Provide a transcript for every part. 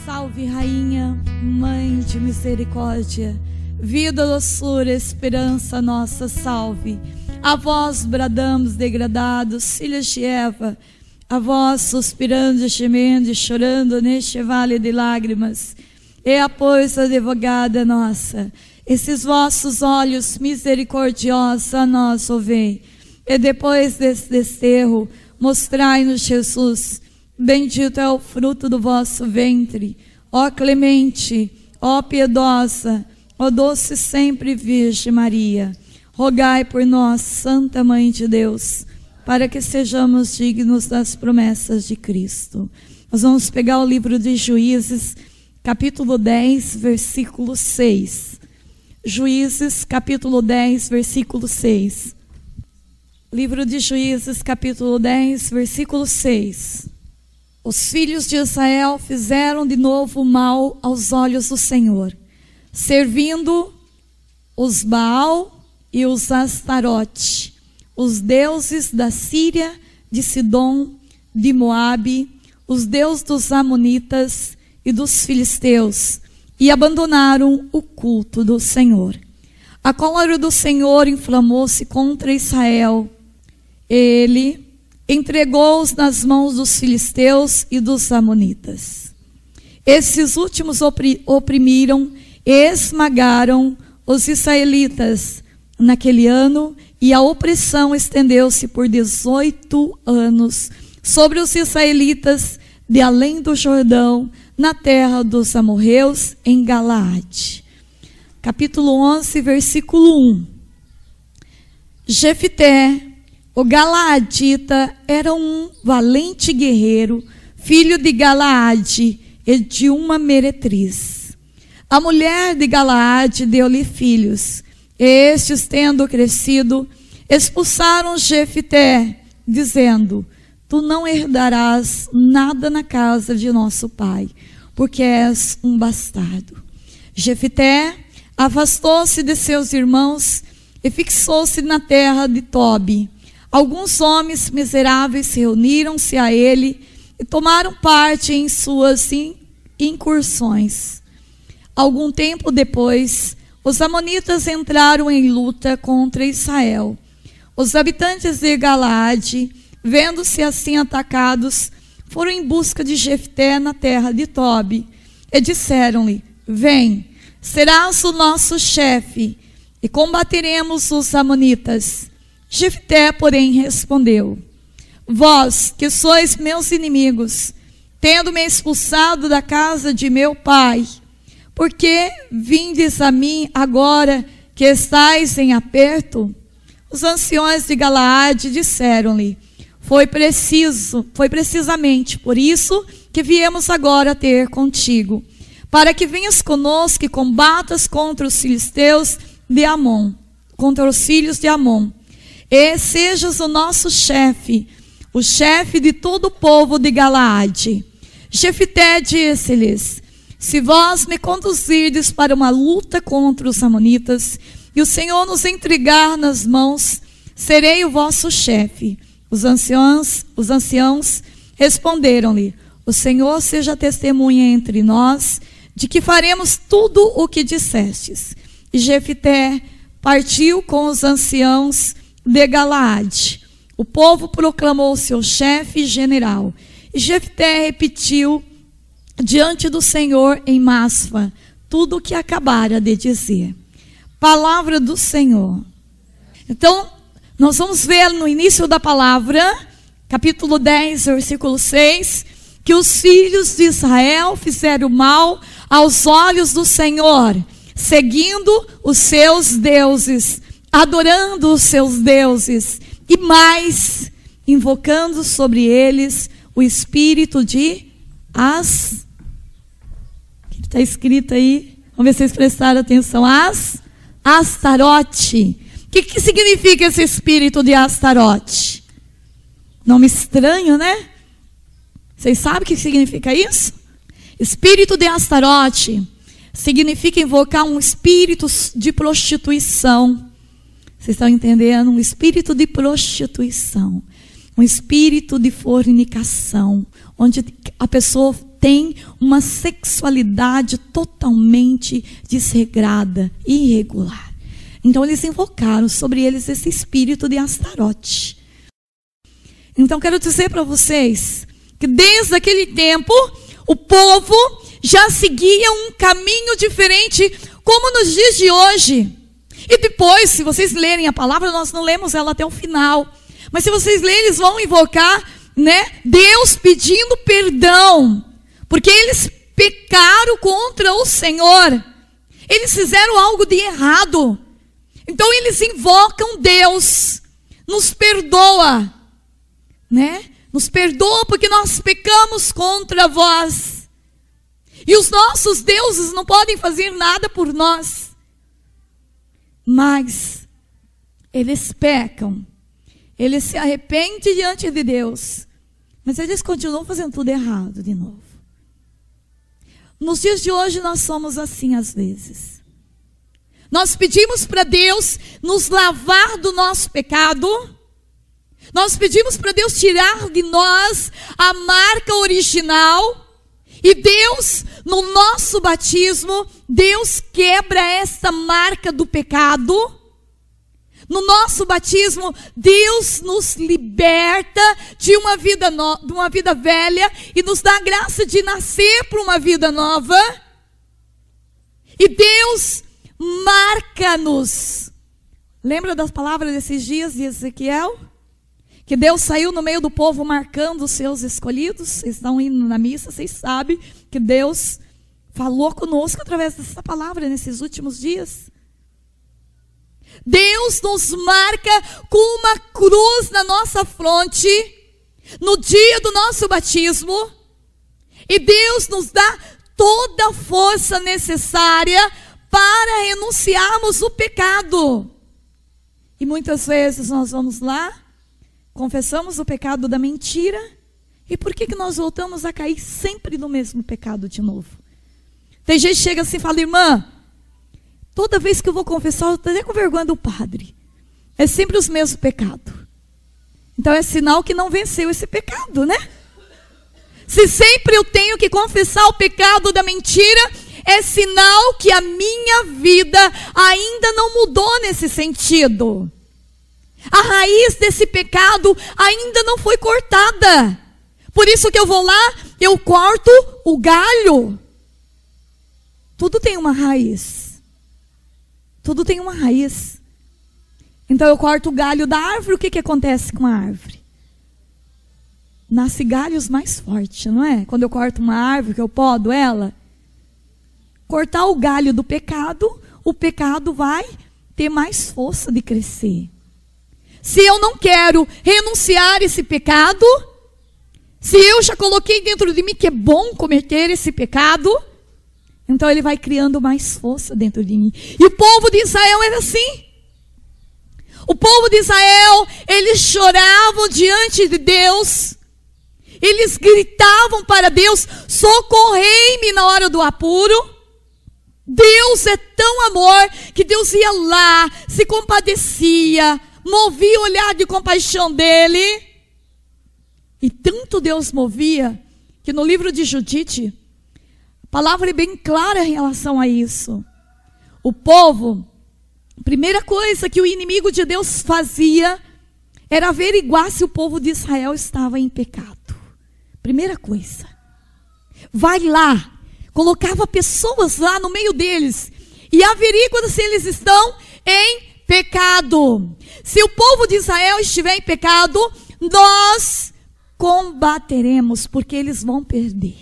Salve, Rainha, Mãe de misericórdia, vida, doçura, esperança nossa, salve. A vós bradamos degradados, filhos de Eva, a vós suspirando, gemendo e chorando neste vale de lágrimas. E pois, advogada nossa, esses vossos olhos misericordiosos a nós ouvei. E depois desse desterro, mostrai-nos Jesus. Bendito é o fruto do vosso ventre, ó clemente, ó piedosa, ó doce sempre Virgem Maria. Rogai por nós, Santa Mãe de Deus, para que sejamos dignos das promessas de Cristo. Nós vamos pegar o livro de Juízes, capítulo 10, versículo 6. Juízes, capítulo 10, versículo 6. Livro de Juízes, capítulo 10, versículo 6. Os filhos de Israel fizeram de novo mal aos olhos do Senhor, servindo os Baal e os Astarote, os deuses da Síria, de Sidom, de Moabe, os deuses dos Amonitas e dos Filisteus, e abandonaram o culto do Senhor. A cólera do Senhor inflamou-se contra Israel. Ele entregou-os nas mãos dos filisteus e dos amonitas. Esses últimos oprimiram e esmagaram os israelitas naquele ano, e a opressão estendeu-se por 18 anos sobre os israelitas de além do Jordão, na terra dos amorreus, em Galaade. Capítulo 11, versículo 1. Jefté, o Galaadita, era um valente guerreiro, filho de Galaade e de uma meretriz. A mulher de Galaade deu-lhe filhos. Estes, tendo crescido, expulsaram Jefté, dizendo: Tu não herdarás nada na casa de nosso pai, porque és um bastardo. Jefté afastou-se de seus irmãos e fixou-se na terra de Tobi. Alguns homens miseráveis reuniram-se a ele e tomaram parte em suas incursões. Algum tempo depois, os amonitas entraram em luta contra Israel. Os habitantes de Galaade, vendo-se assim atacados, foram em busca de Jefté na terra de Tobi e disseram-lhe: Vem, serás o nosso chefe e combateremos os amonitas. Jefté, porém, respondeu: Vós, que sois meus inimigos, tendo-me expulsado da casa de meu pai, por que vindes a mim agora que estáis em aperto? Os anciões de Galaade disseram-lhe: Foi precisamente por isso que viemos agora ter contigo, para que venhas conosco e combatas contra os filisteus de Amon, contra os filhos de Amon, e sejas o nosso chefe, o chefe de todo o povo de Galaade. Jefté disse-lhes: Se vós me conduzirdes para uma luta contra os amonitas, e o Senhor nos entregar nas mãos, serei o vosso chefe. Os anciãos responderam-lhe: O Senhor seja testemunha entre nós, de que faremos tudo o que dissestes. E Jefté partiu com os anciãos de Galaade. O povo proclamou seu chefe general. E Jefté repetiu diante do Senhor em Masfa tudo o que acabara de dizer. Palavra do Senhor. Então, nós vamos ver no início da palavra, capítulo 10, versículo 6, que os filhos de Israel fizeram mal aos olhos do Senhor, seguindo os seus deuses, adorando os seus deuses, e mais, invocando sobre eles o espírito de que está escrito aí, vamos ver se vocês prestaram atenção, Astarote. O que significa esse espírito de Astarote? Nome estranho, né? Vocês sabem o que significa isso? Espírito de Astarote significa invocar um espírito de prostituição. Vocês estão entendendo? Um espírito de prostituição, um espírito de fornicação, onde a pessoa têm uma sexualidade totalmente desregrada, irregular. Então eles invocaram sobre eles esse espírito de Astarote. Então quero dizer para vocês que desde aquele tempo o povo já seguia um caminho diferente, como nos dias de hoje. E depois, se vocês lerem a palavra, nós não lemos ela até o final, mas se vocês lerem, eles vão invocar, Deus pedindo perdão, porque eles pecaram contra o Senhor, eles fizeram algo de errado. Então eles invocam Deus, nos perdoa, nos perdoa porque nós pecamos contra vós. E os nossos deuses não podem fazer nada por nós. Mas eles pecam, eles se arrependem diante de Deus, mas eles continuam fazendo tudo errado de novo. Nos dias de hoje nós somos assim às vezes. Nós pedimos para Deus nos lavar do nosso pecado. Nós pedimos para Deus tirar de nós a marca original. E Deus, no nosso batismo, Deus quebra essa marca do pecado. No nosso batismo, Deus nos liberta de uma vida velha e nos dá a graça de nascer para uma vida nova. E Deus marca-nos. Lembra das palavras desses dias de Ezequiel? Que Deus saiu no meio do povo marcando os seus escolhidos. Vocês estão indo na missa, vocês sabem que Deus falou conosco através dessa palavra nesses últimos dias. Deus nos marca com uma cruz na nossa fronte no dia do nosso batismo. E Deus nos dá toda a força necessária para renunciarmos o pecado. E muitas vezes nós vamos lá, confessamos o pecado da mentira. E por que nós voltamos a cair sempre no mesmo pecado de novo? Tem gente que chega assim e fala: irmã, toda vez que eu vou confessar, eu estou até com vergonha do padre. É sempre os mesmos pecados. Então é sinal que não venceu esse pecado, né? Se sempre eu tenho que confessar o pecado da mentira, é sinal que a minha vida ainda não mudou nesse sentido. A raiz desse pecado ainda não foi cortada. Por isso que eu vou lá, eu corto o galho. Tudo tem uma raiz. Tudo tem uma raiz. Então eu corto o galho da árvore, o que acontece com a árvore? Nasce galhos mais fortes, não é? Quando eu corto uma árvore, que eu podo ela, cortar o galho do pecado, o pecado vai ter mais força de crescer. Se eu não quero renunciar esse pecado, se eu já coloquei dentro de mim que é bom cometer esse pecado, então ele vai criando mais força dentro de mim. E o povo de Israel era assim. O povo de Israel, eles choravam diante de Deus. Eles gritavam para Deus: socorrei-me na hora do apuro. Deus é tão amor que Deus ia lá, se compadecia, movia o olhar de compaixão dele. E tanto Deus movia, que no livro de Judite, a palavra é bem clara em relação a isso. O povo, a primeira coisa que o inimigo de Deus fazia era averiguar se o povo de Israel estava em pecado. Primeira coisa. Vai lá, colocava pessoas lá no meio deles e averigua se eles estão em pecado. Se o povo de Israel estiver em pecado, nós combateremos, porque eles vão perder.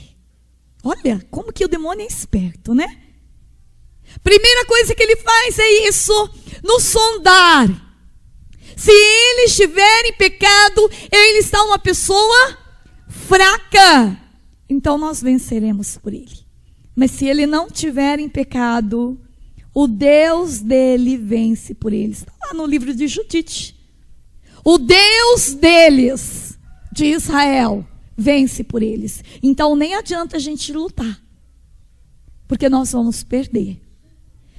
Olha como que o demônio é esperto, né? Primeira coisa que ele faz é isso, nos sondar. Se ele estiver em pecado, ele está uma pessoa fraca, então nós venceremos por ele. Mas se ele não estiver em pecado, o Deus dele vence por eles. Está lá no livro de Judite. O Deus deles, de Israel, vence por eles. Então nem adianta a gente lutar, porque nós vamos perder.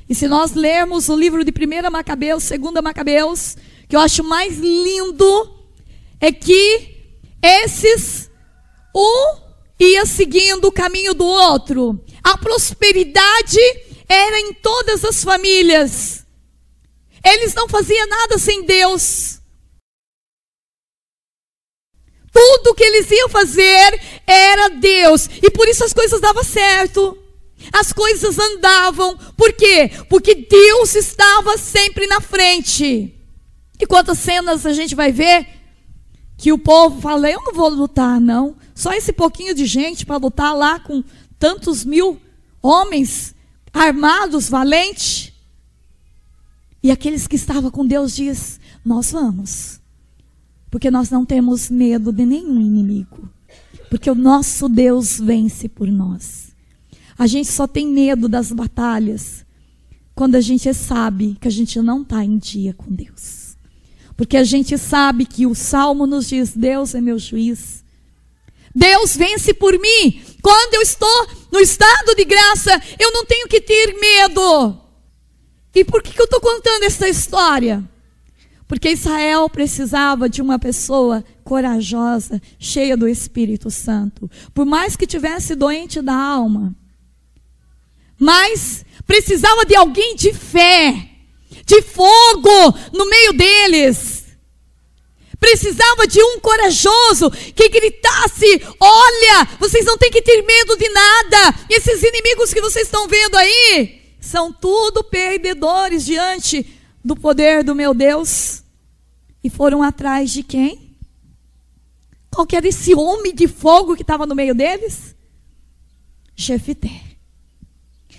E se nós lermos o livro de 1 Macabeus, 2 Macabeus, que eu acho mais lindo, é que esses, 1 ia seguindo o caminho do outro. A prosperidade era em todas as famílias. Eles não faziam nada sem Deus. Tudo que eles iam fazer era Deus. E por isso as coisas davam certo. As coisas andavam. Por quê? Porque Deus estava sempre na frente. E quantas cenas a gente vai ver que o povo fala, eu não vou lutar não. Só esse pouquinho de gente para lutar lá com tantos mil homens armados, valentes. E aqueles que estavam com Deus diz, nós vamos. Porque nós não temos medo de nenhum inimigo. Porque o nosso Deus vence por nós. A gente só tem medo das batalhas quando a gente sabe que a gente não está em dia com Deus. Porque a gente sabe que o Salmo nos diz, Deus é meu juiz. Deus vence por mim. Quando eu estou no estado de graça, eu não tenho que ter medo. E por que eu estou contando essa história? Porque Israel precisava de uma pessoa corajosa, cheia do Espírito Santo. Por mais que tivesse doente da alma. Mas precisava de alguém de fé, de fogo no meio deles. Precisava de um corajoso que gritasse, olha, vocês não têm que ter medo de nada. Esses inimigos que vocês estão vendo aí, são tudo perdedores diante do poder do meu Deus. E foram atrás de quem? Qual que era esse homem de fogo que estava no meio deles? Jefité.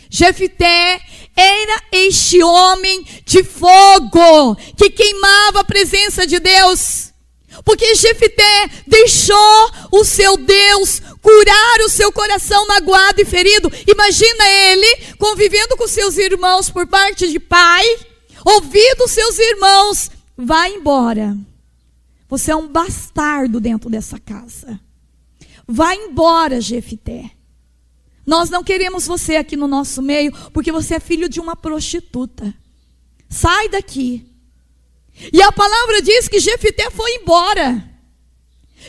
Jefité era este homem de fogo que queimava a presença de Deus. Porque Jefité deixou o seu Deus curar o seu coração magoado e ferido. Imagina ele convivendo com seus irmãos por parte de pai, ouvindo seus irmãos, vai embora. Você é um bastardo dentro dessa casa. Vai embora, Jefité. Nós não queremos você aqui no nosso meio, porque você é filho de uma prostituta. Sai daqui. E a palavra diz que Jefité foi embora.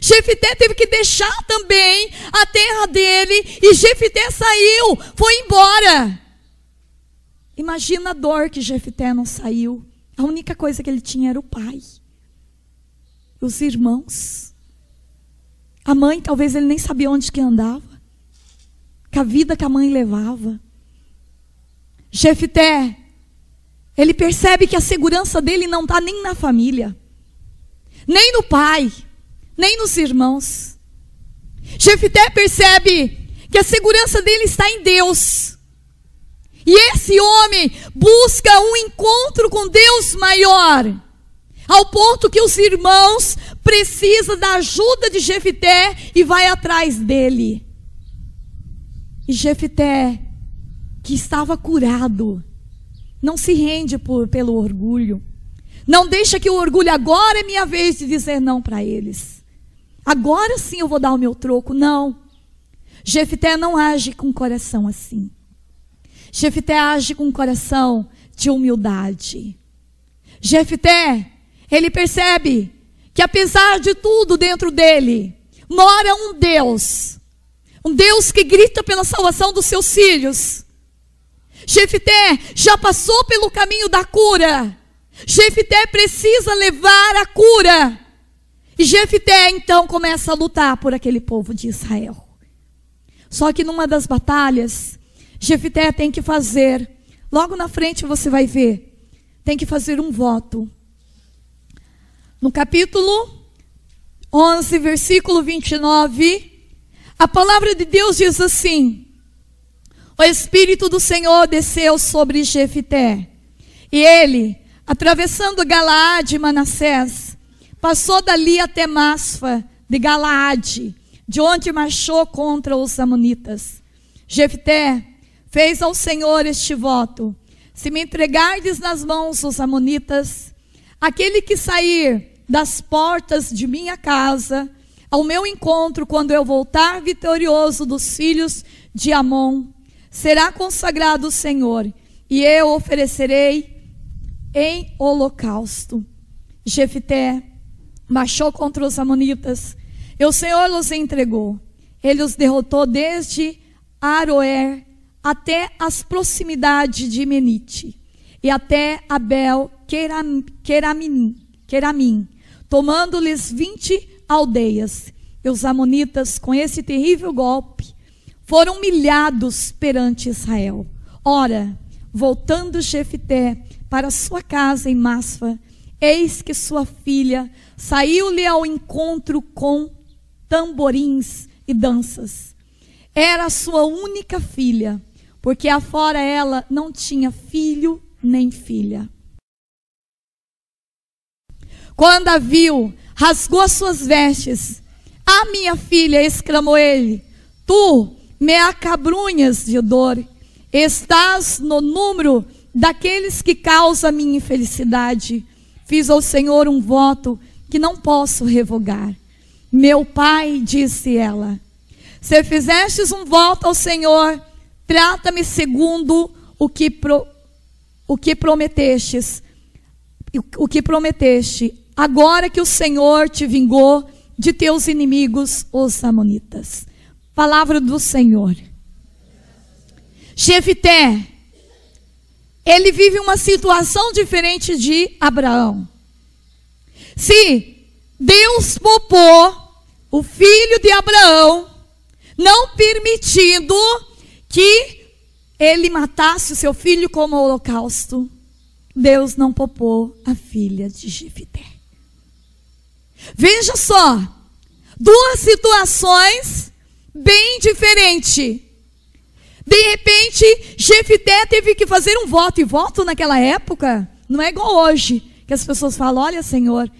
Jefité teve que deixar também a terra dele, e Jefité saiu, foi embora. Imagina a dor que Jefité não saiu. A única coisa que ele tinha era o pai. Os irmãos. A mãe, talvez ele nem sabia onde que andava. Que a vida que a mãe levava. Jefité, ele percebe que a segurança dele não está nem na família, nem no pai, nem nos irmãos. Jefité percebe que a segurança dele está em Deus. E esse homem busca um encontro com Deus maior, ao ponto que os irmãos precisam da ajuda de Jefité e vai atrás dele. E Jefité, que estava curado, não se rende pelo orgulho. Não deixa que o orgulho, agora é minha vez de dizer não para eles. Agora sim eu vou dar o meu troco. Não. Jefité não age com coração assim. Jefité age com um coração de humildade. Jefité, ele percebe que apesar de tudo dentro dele, mora um Deus que grita pela salvação dos seus filhos. Jefité já passou pelo caminho da cura. Jefité precisa levar a cura. E Jefité então começa a lutar por aquele povo de Israel. Só que numa das batalhas, Jefité tem que fazer, logo na frente você vai ver, tem que fazer um voto. No capítulo 11, versículo 29, a palavra de Deus diz assim: o Espírito do Senhor desceu sobre Jefité, e ele, atravessando Galaade e Manassés, passou dali até Masfa de Galaade, de onde marchou contra os amonitas. Jefité fez ao Senhor este voto: se me entregardes nas mãos os amonitas, aquele que sair das portas de minha casa ao meu encontro, quando eu voltar vitorioso dos filhos de Amon, será consagrado o Senhor, e eu oferecerei em holocausto. Jefité marchou contra os amonitas, e o Senhor os entregou. ele os derrotou desde Aroer até as proximidades de Menite e até Abel-Queramim, tomando-lhes 20 aldeias. E os amonitas, com esse terrível golpe, foram humilhados perante Israel. Ora, voltando Jefité para sua casa em Masfa, eis que sua filha saiu-lhe ao encontro com tamborins e danças. Era sua única filha, porque afora ela não tinha filho nem filha. Quando a viu, rasgou as suas vestes. "Ah, minha filha", exclamou ele, "tu me acabrunhas de dor. Estás no número daqueles que causam a minha infelicidade. Fiz ao Senhor um voto que não posso revogar." "Meu pai", disse ela, "se fizestes um voto ao Senhor, trata-me segundo o que prometeste. Agora que o Senhor te vingou de teus inimigos, os amonitas." Palavra do Senhor. Jefité, ele vive uma situação diferente de Abraão. Se Deus poupou o filho de Abraão, não permitindo que ele matasse o seu filho como holocausto, Deus não poupou a filha de Jefité. Veja só, duas situações bem diferentes. De repente, Jefité teve que fazer um voto, e voto naquela época não é igual hoje, que as pessoas falam: "Olha, Senhor,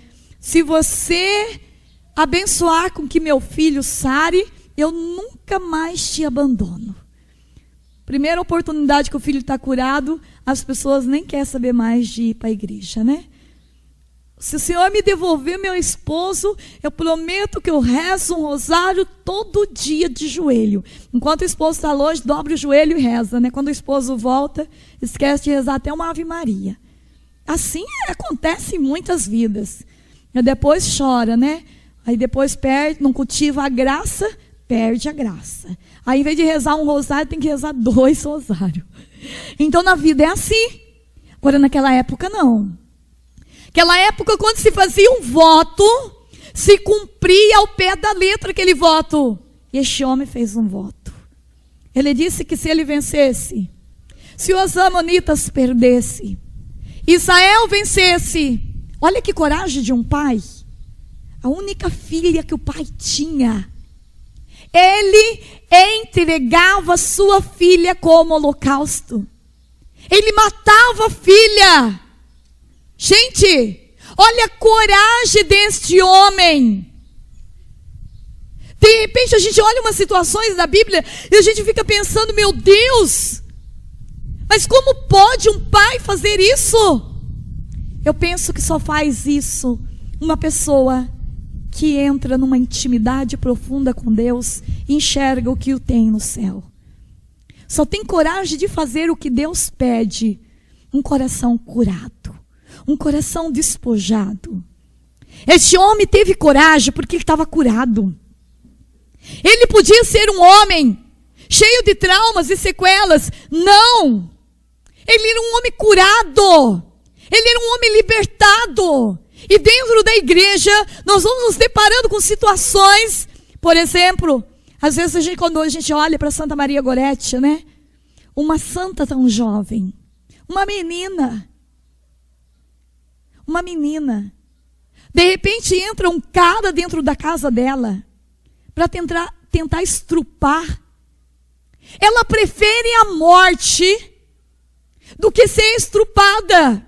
se você abençoar com que meu filho sare, eu nunca mais te abandono." Primeira oportunidade que o filho está curado, as pessoas nem querem saber mais de ir para a igreja, né? "Se o Senhor me devolver meu esposo, eu prometo que eu rezo um rosário todo dia de joelho." Enquanto o esposo está longe, dobra o joelho e reza, né? Quando o esposo volta, esquece de rezar até uma Ave Maria. Assim acontece em muitas vidas. E depois chora, né? Aí depois perde, não cultiva a graça, perde a graça. Aí, em vez de rezar um rosário, tem que rezar 2 rosários. Então, na vida é assim. Agora, naquela época, não. Naquela época, quando se fazia um voto, se cumpria ao pé da letra aquele voto. E este homem fez um voto. Ele disse que se ele vencesse, se os amonitas perdessem, Israel vencesse. Olha que coragem de um pai. A única filha que o pai tinha, ele entregava sua filha como holocausto. Ele matava a filha. Gente, olha a coragem deste homem. De repente a gente olha umas situações da Bíblia e a gente fica pensando: meu Deus, mas como pode um pai fazer isso? Eu penso que só faz isso uma pessoa que entra numa intimidade profunda com Deus e enxerga o que o tem no céu. Só tem coragem de fazer o que Deus pede um coração curado, um coração despojado. Este homem teve coragem porque ele estava curado. Ele podia ser um homem cheio de traumas e sequelas. Não! Ele era um homem curado. Ele era um homem libertado. E dentro da igreja, nós vamos nos deparando com situações, por exemplo, às vezes quando a gente olha para Santa Maria Gorete, né? Uma santa tão jovem, uma menina, de repente entra um cara dentro da casa dela, para tentar estrupar. Ela prefere a morte do que ser estrupada.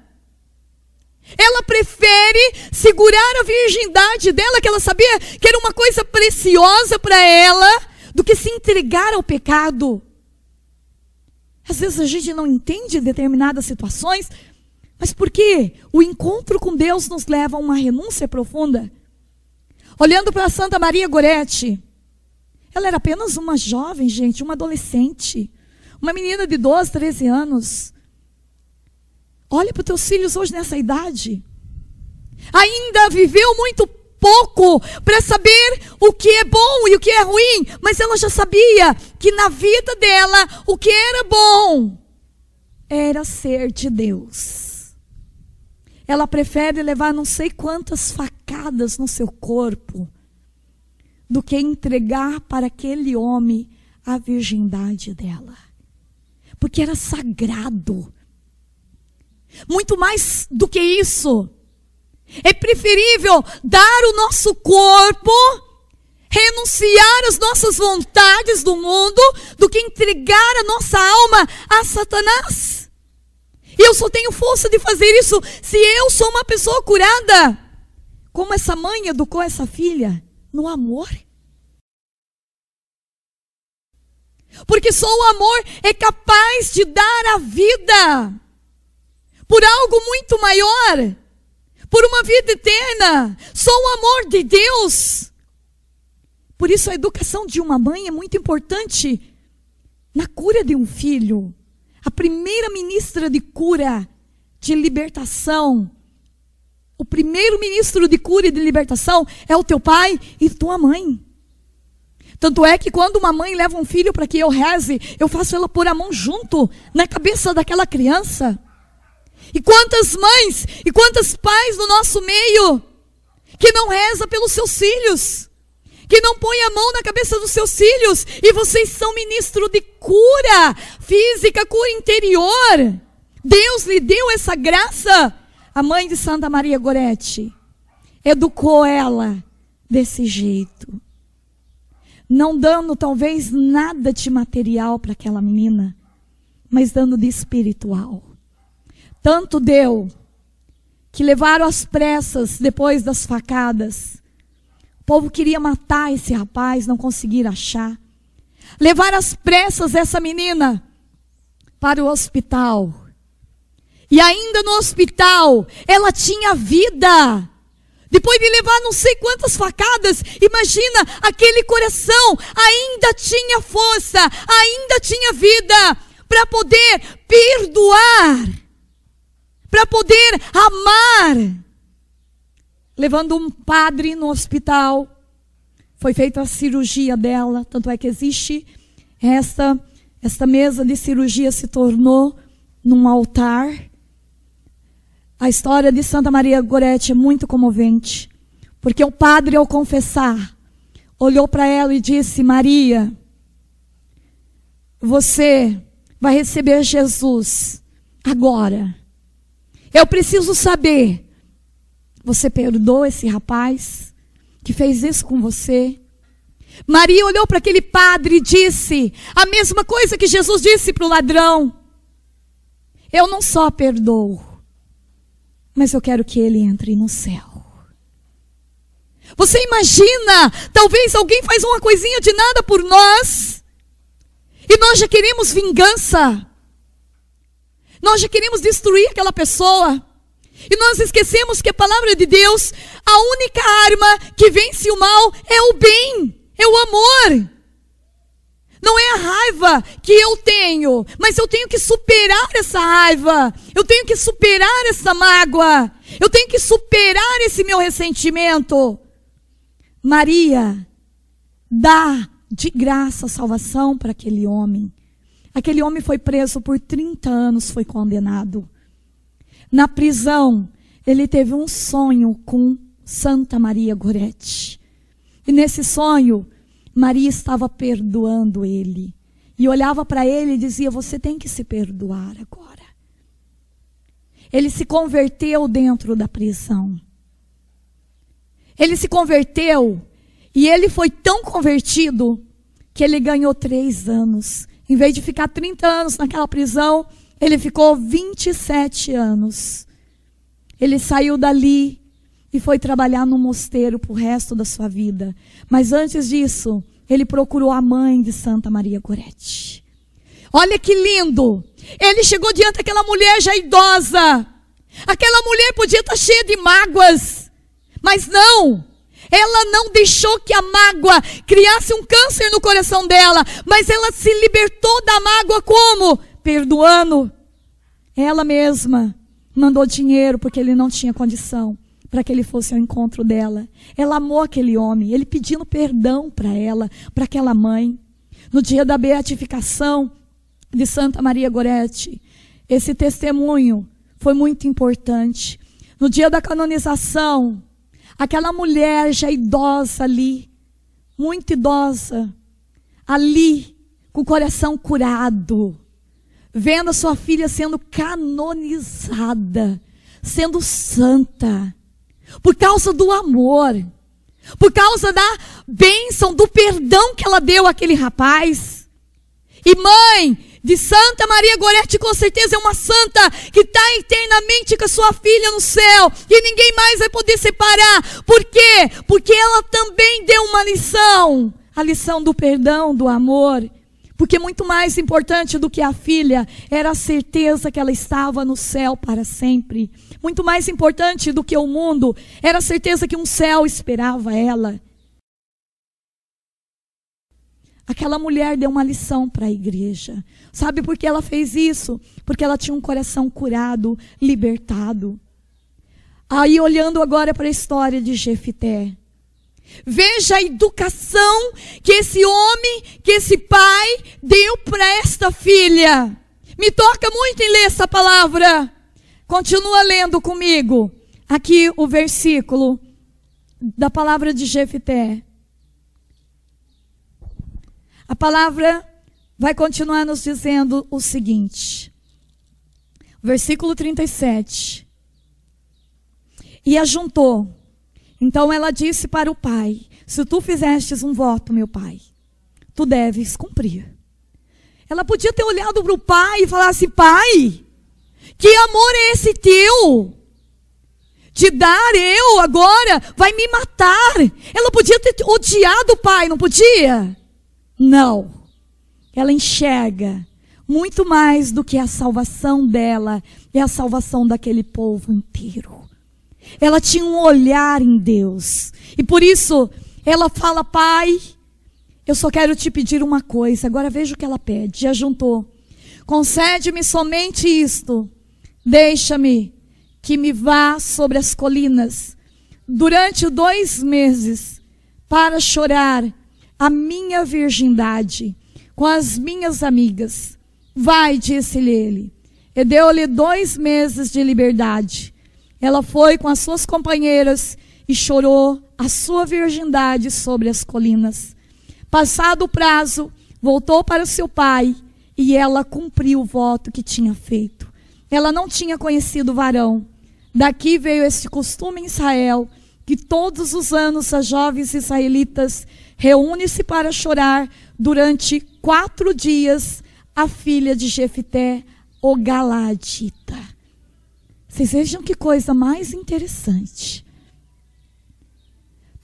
Ela prefere segurar a virgindade dela, que ela sabia que era uma coisa preciosa para ela, do que se entregar ao pecado. Às vezes a gente não entende determinadas situações, mas por quê? O encontro com Deus nos leva a uma renúncia profunda. Olhando para Santa Maria Gorete, ela era apenas uma jovem, gente, uma adolescente, uma menina de 12, 13 anos. Olha para os teus filhos hoje nessa idade. Ainda viveu muito pouco para saber o que é bom e o que é ruim, mas ela já sabia que na vida dela o que era bom era ser de Deus. Ela prefere levar não sei quantas facadas no seu corpo do que entregar para aquele homem a virgindade dela, porque era sagrado. Muito mais do que isso, é preferível dar o nosso corpo, renunciar às nossas vontades do mundo, do que entregar a nossa alma a Satanás. E eu só tenho força de fazer isso se eu sou uma pessoa curada, como essa mãe educou essa filha, no amor. Porque só o amor é capaz de dar a vida por algo muito maior, por uma vida eterna. Só o amor de Deus. Por isso a educação de uma mãe é muito importante na cura de um filho. A primeira ministra de cura, de libertação, o primeiro ministro de cura e de libertação é o teu pai e tua mãe. Tanto é que quando uma mãe leva um filho para que eu reze, eu faço ela pôr a mão junto na cabeça daquela criança. E quantas mães e quantos pais no nosso meio que não reza pelos seus filhos, que não põe a mão na cabeça dos seus filhos, e vocês são ministro de cura física, cura interior. Deus lhe deu essa graça. A mãe de Santa Maria Gorete educou ela desse jeito, não dando talvez nada de material para aquela menina, mas dando de espiritual. Tanto deu que levaram às pressas depois das facadas. O povo queria matar esse rapaz, não conseguiram achar. Levaram às pressas essa menina para o hospital. E ainda no hospital, ela tinha vida. Depois de levar não sei quantas facadas, imagina, aquele coração ainda tinha força, ainda tinha vida para poder perdoar, para poder amar. Levando um padre no hospital, foi feita a cirurgia dela, tanto é que existe esta mesa de cirurgia se tornou num altar. A história de Santa Maria Gorete é muito comovente, porque o padre, ao confessar, olhou para ela e disse: Maria, você vai receber Jesus agora. Eu preciso saber, você perdoou esse rapaz que fez isso com você? Maria olhou para aquele padre e disse a mesma coisa que Jesus disse para o ladrão: eu não só perdoo, mas eu quero que ele entre no céu. Você imagina, talvez alguém faz uma coisinha de nada por nós, e nós já queremos vingança, nós já queremos destruir aquela pessoa, e nós esquecemos que a palavra de Deus, a única arma que vence o mal é o bem, é o amor. Não é a raiva que eu tenho, mas eu tenho que superar essa raiva, eu tenho que superar essa mágoa, eu tenho que superar esse meu ressentimento. Maria dá de graça a salvação para aquele homem. Aquele homem foi preso por 30 anos, foi condenado. Na prisão, ele teve um sonho com Santa Maria Gorete. E nesse sonho, Maria estava perdoando ele. E olhava para ele e dizia: você tem que se perdoar agora. Ele se converteu dentro da prisão. Ele se converteu e ele foi tão convertido que ele ganhou 3 anos. Em vez de ficar 30 anos naquela prisão, ele ficou 27 anos. Ele saiu dali e foi trabalhar no mosteiro para o resto da sua vida. Mas antes disso, ele procurou a mãe de Santa Maria Gorete. Olha que lindo! Ele chegou diante daquela mulher já idosa. Aquela mulher podia estar cheia de mágoas, mas não. Ela não deixou que a mágoa criasse um câncer no coração dela, mas ela se libertou da mágoa como? Perdoando. Ela mesma mandou dinheiro porque ele não tinha condição. para que ele fosse ao encontro dela. Ela amou aquele homem, ele pedindo perdão para ela, para aquela mãe. No dia da beatificação de Santa Maria Gorete, esse testemunho foi muito importante. No dia da canonização, aquela mulher já idosa ali, muito idosa, ali, com o coração curado, vendo a sua filha sendo canonizada, sendo santa, por causa do amor, por causa da bênção, do perdão que ela deu àquele rapaz. E mãe de Santa Maria Gorete, com certeza é uma santa que está eternamente com a sua filha no céu, e ninguém mais vai poder separar. Por quê? Porque ela também deu uma lição, a lição do perdão, do amor. Porque muito mais importante do que a filha era a certeza que ela estava no céu para sempre. Muito mais importante do que o mundo era a certeza que um céu esperava ela. Aquela mulher deu uma lição para a igreja. Sabe por que ela fez isso? Porque ela tinha um coração curado, libertado. Aí olhando agora para a história de Jefité, veja a educação que esse homem, que esse pai deu para esta filha. Me toca muito em ler essa palavra. Continua lendo comigo. Aqui o versículo da palavra de Jefité. A palavra vai continuar nos dizendo o seguinte. Versículo 37. E ajuntou. Então ela disse para o pai: se tu fizestes um voto, meu pai, tu deves cumprir. Ela podia ter olhado para o pai e falar assim: pai, que amor é esse teu? De dar eu agora, vai me matar. Ela podia ter odiado o pai, não podia? Não. Ela enxerga muito mais do que a salvação dela, é a salvação daquele povo inteiro. Ela tinha um olhar em Deus. E por isso, ela fala: pai, eu só quero te pedir uma coisa. Agora veja o que ela pede. Já juntou. Concede-me somente isto. Deixa-me que me vá sobre as colinas durante 2 meses para chorar a minha virgindade com as minhas amigas. Vai, disse-lhe ele. E deu-lhe 2 meses de liberdade. Ela foi com as suas companheiras e chorou a sua virgindade sobre as colinas. Passado o prazo, voltou para seu pai e ela cumpriu o voto que tinha feito. Ela não tinha conhecido o varão. Daqui veio esse costume em Israel, que todos os anos as jovens israelitas reúnem-se para chorar durante 4 dias a filha de Jefité, o Galadita. Vocês vejam que coisa mais interessante.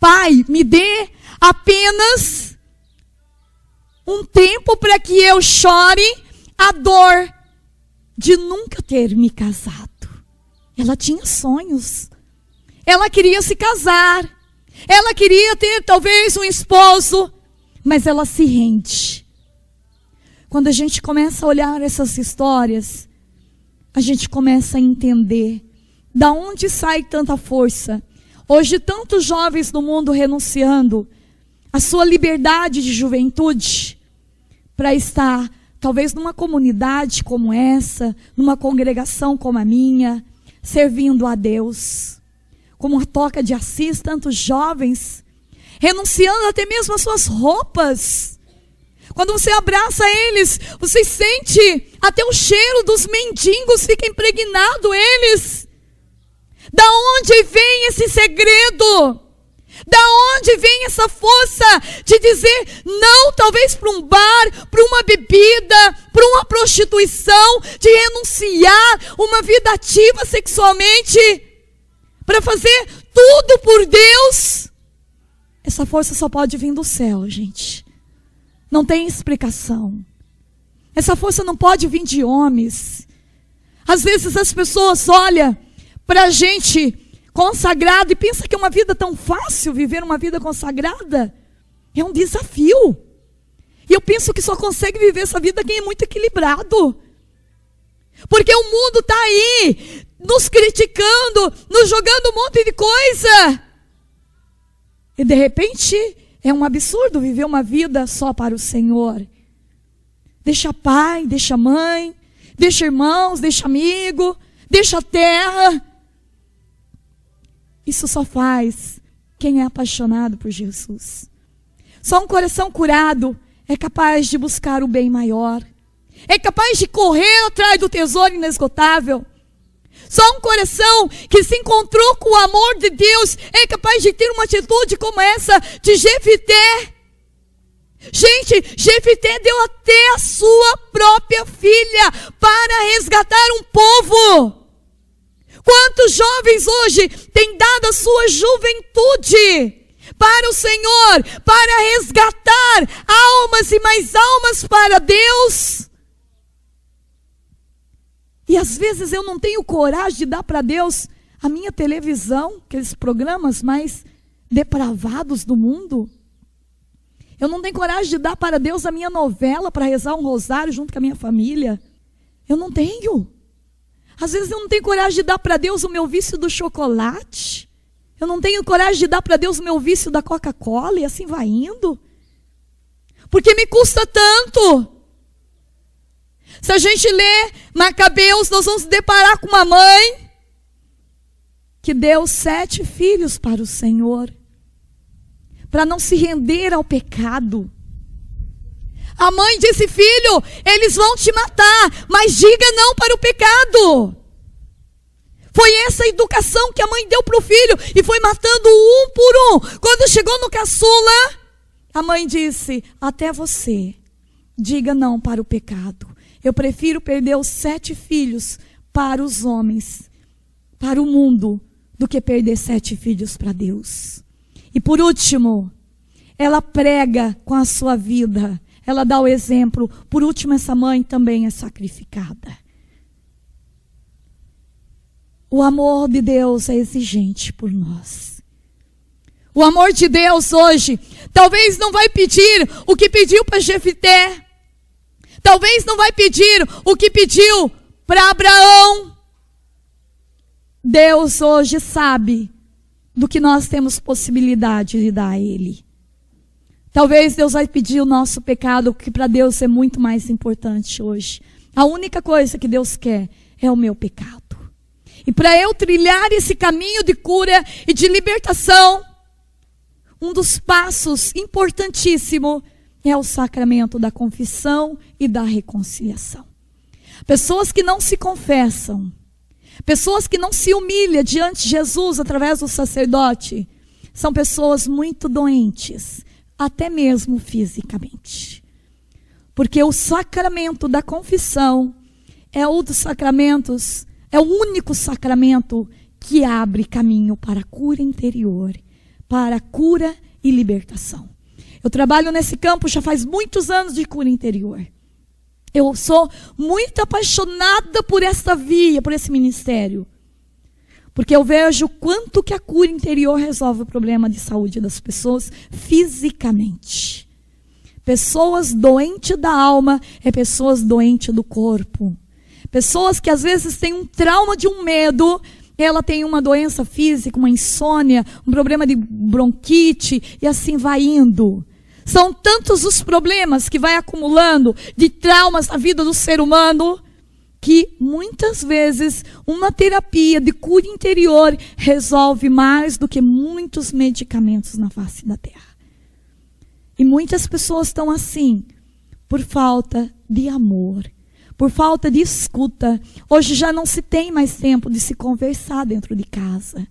Pai, me dê apenas um tempo para que eu chore a dor de nunca ter me casado. Ela tinha sonhos. Ela queria se casar. Ela queria ter talvez um esposo. Mas ela se rende. Quando a gente começa a olhar essas histórias, a gente começa a entender da onde sai tanta força. Hoje tantos jovens no mundo renunciando à sua liberdade de juventude para estar talvez numa comunidade como essa, numa congregação como a minha, servindo a Deus. Como a Toca de Assis, tantos jovens renunciando até mesmo às suas roupas. Quando você abraça eles, você sente até o cheiro dos mendigos, fica impregnado eles. Da onde vem esse segredo? Da onde vem essa força de dizer não, talvez para um bar, para uma bebida, para uma prostituição, de renunciar uma vida ativa sexualmente, para fazer tudo por Deus? Essa força só pode vir do céu, gente. Não tem explicação. Essa força não pode vir de homens. Às vezes as pessoas olham para a gente consagrado e pensam que é uma vida tão fácil viver uma vida consagrada. É um desafio. E eu penso que só consegue viver essa vida quem é muito equilibrado. Porque o mundo está aí, nos criticando, nos jogando um monte de coisa. E de repente, é um absurdo viver uma vida só para o Senhor. Deixa pai, deixa mãe, deixa irmãos, deixa amigo, deixa a terra. Isso só faz quem é apaixonado por Jesus. Só um coração curado é capaz de buscar o bem maior. É capaz de correr atrás do tesouro inesgotável. Só um coração que se encontrou com o amor de Deus é capaz de ter uma atitude como essa de Jefité. Gente, Jefité deu até a sua própria filha para resgatar um povo. Quantos jovens hoje têm dado a sua juventude para o Senhor, para resgatar almas e mais almas para Deus? E às vezes eu não tenho coragem de dar para Deus a minha televisão, aqueles programas mais depravados do mundo. Eu não tenho coragem de dar para Deus a minha novela para rezar um rosário junto com a minha família. Eu não tenho. Às vezes eu não tenho coragem de dar para Deus o meu vício do chocolate. Eu não tenho coragem de dar para Deus o meu vício da Coca-Cola, e assim vai indo. Porque me custa tanto. Se a gente lê Macabeus, nós vamos se deparar com uma mãe que deu 7 filhos para o Senhor, para não se render ao pecado. A mãe disse: filho, eles vão te matar, mas diga não para o pecado. Foi essa a educação que a mãe deu para o filho, e foi matando um por um. Quando chegou no caçula, a mãe disse: até você, diga não para o pecado. Eu prefiro perder os 7 filhos para os homens, para o mundo, do que perder 7 filhos para Deus. E por último, ela prega com a sua vida. Ela dá o exemplo. Por último, essa mãe também é sacrificada. O amor de Deus é exigente por nós. O amor de Deus hoje talvez não vai pedir o que pediu para Jefité. Talvez não vai pedir o que pediu para Abraão. Deus hoje sabe do que nós temos possibilidade de dar a Ele. Talvez Deus vai pedir o nosso pecado, que para Deus é muito mais importante hoje. A única coisa que Deus quer é o meu pecado. E para eu trilhar esse caminho de cura e de libertação, um dos passos importantíssimos é o sacramento da confissão e da reconciliação. Pessoas que não se confessam, pessoas que não se humilham diante de Jesus através do sacerdote, são pessoas muito doentes, até mesmo fisicamente. Porque o sacramento da confissão é um dos sacramentos, é o único sacramento que abre caminho para a cura interior, para a cura e libertação. Eu trabalho nesse campo já faz muitos anos de cura interior. Eu sou muito apaixonada por essa via, por esse ministério. Porque eu vejo quanto que a cura interior resolve o problema de saúde das pessoas fisicamente. Pessoas doentes da alma é pessoas doentes do corpo. Pessoas que às vezes têm um trauma de um medo, ela tem uma doença física, uma insônia, um problema de bronquite, e assim vai indo. São tantos os problemas que vai acumulando de traumas na vida do ser humano, que muitas vezes uma terapia de cura interior resolve mais do que muitos medicamentos na face da terra. E muitas pessoas estão assim, por falta de amor, por falta de escuta. Hoje já não se tem mais tempo de se conversar dentro de casa.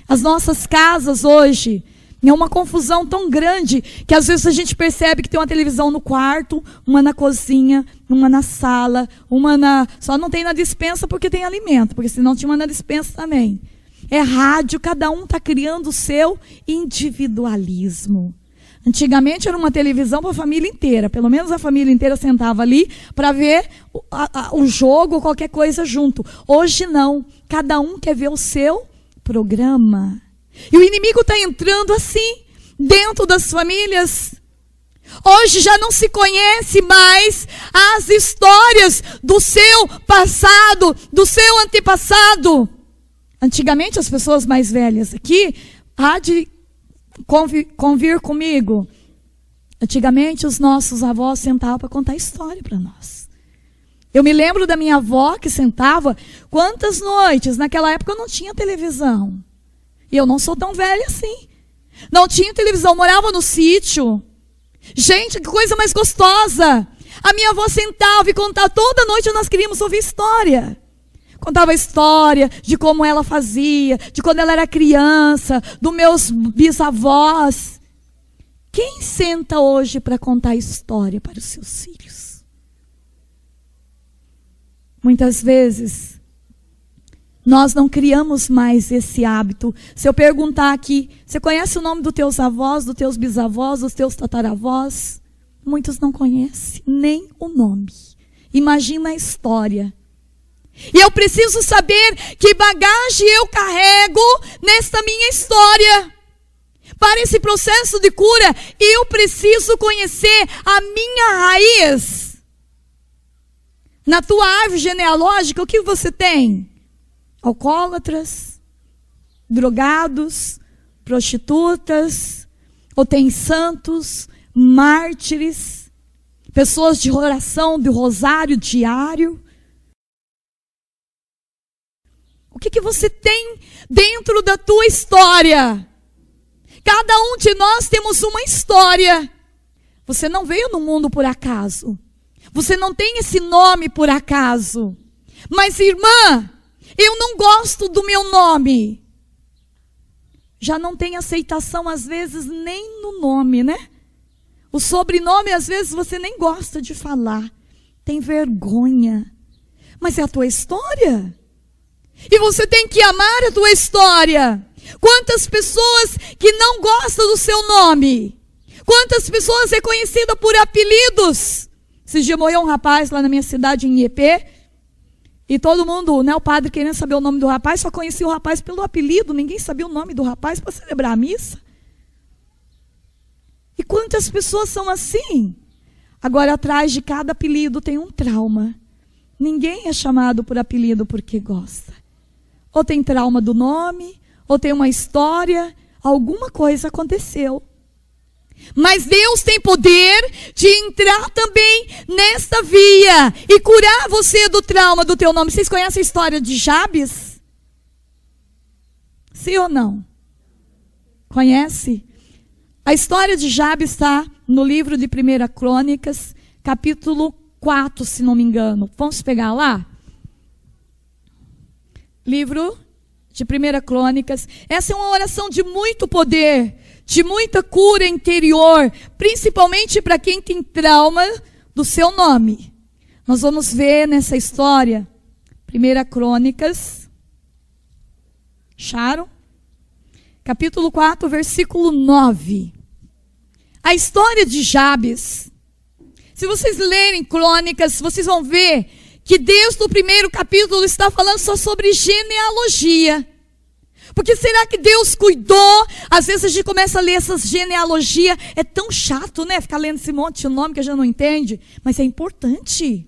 As nossas casas hoje é uma confusão tão grande que às vezes a gente percebe que tem uma televisão no quarto, uma na cozinha, uma na sala, uma na... Só não tem na despensa porque tem alimento, porque senão tinha uma na despensa também. É rádio, cada um está criando o seu individualismo. Antigamente era uma televisão para a família inteira, pelo menos a família inteira sentava ali para ver o jogo ou qualquer coisa junto. Hoje não, cada um quer ver o seu programa. E o inimigo está entrando assim, dentro das famílias, Hoje já não se conhece mais as histórias do seu passado, do seu antepassado. Antigamente as pessoas mais velhas aqui, há de convir comigo. Antigamente os nossos avós sentavam para contar história para nós. Eu me lembro da minha avó que sentava, quantas noites, naquela época eu não tinha televisão. E eu não sou tão velha assim. Não tinha televisão, morava no sítio. Gente, que coisa mais gostosa. A minha avó sentava e contava, toda noite nós queríamos ouvir história. Contava a história de como ela fazia, de quando ela era criança, dos meus bisavós. Quem senta hoje para contar história para os seus filhos? Muitas vezes, nós não criamos mais esse hábito. Se eu perguntar aqui, você conhece o nome dos teus avós, dos teus bisavós, dos teus tataravós? Muitos não conhecem nem o nome. Imagina a história. E eu preciso saber que bagagem eu carrego nesta minha história. Para esse processo de cura, eu preciso conhecer a minha raiz. Na tua árvore genealógica, o que você tem? Alcoólatras, drogados, prostitutas, ou tem santos, mártires, pessoas de oração, de rosário diário. O que você tem dentro da tua história? Cada um de nós temos uma história. Você não veio no mundo por acaso. Você não tem esse nome por acaso. Mas, irmã, eu não gosto do meu nome. Já não tem aceitação, às vezes, nem no nome, né? O sobrenome, às vezes, você nem gosta de falar. Tem vergonha. Mas é a tua história. E você tem que amar a tua história. Quantas pessoas que não gostam do seu nome? Quantas pessoas reconhecidas por apelidos? Esses dias morreu um rapaz lá na minha cidade, em Iepê. E todo mundo, né, o padre querendo saber o nome do rapaz, só conhecia o rapaz pelo apelido. Ninguém sabia o nome do rapaz para celebrar a missa. E quantas pessoas são assim? Agora, atrás de cada apelido tem um trauma. Ninguém é chamado por apelido porque gosta. Ou tem trauma do nome, ou tem uma história, alguma coisa aconteceu. Mas Deus tem poder de entrar também nesta via e curar você do trauma do teu nome. Vocês conhecem a história de Jabes? Sim ou não? Conhece? A história de Jabes está no livro de 1 Crônicas, capítulo 4, se não me engano. Vamos pegar lá? Livro de 1 Crônicas. Essa é uma oração de muito poder, de muita cura interior, principalmente para quem tem trauma do seu nome. Nós vamos ver nessa história, 1 Crônicas, acharam? Capítulo 4, versículo 9. A história de Jabes. Se vocês lerem Crônicas, vocês vão ver que Deus no primeiro capítulo está falando só sobre genealogia. Porque será que Deus cuidou? Às vezes a gente começa a ler essas genealogias, é tão chato, né? Ficar lendo esse monte de nome que a gente não entende. Mas é importante.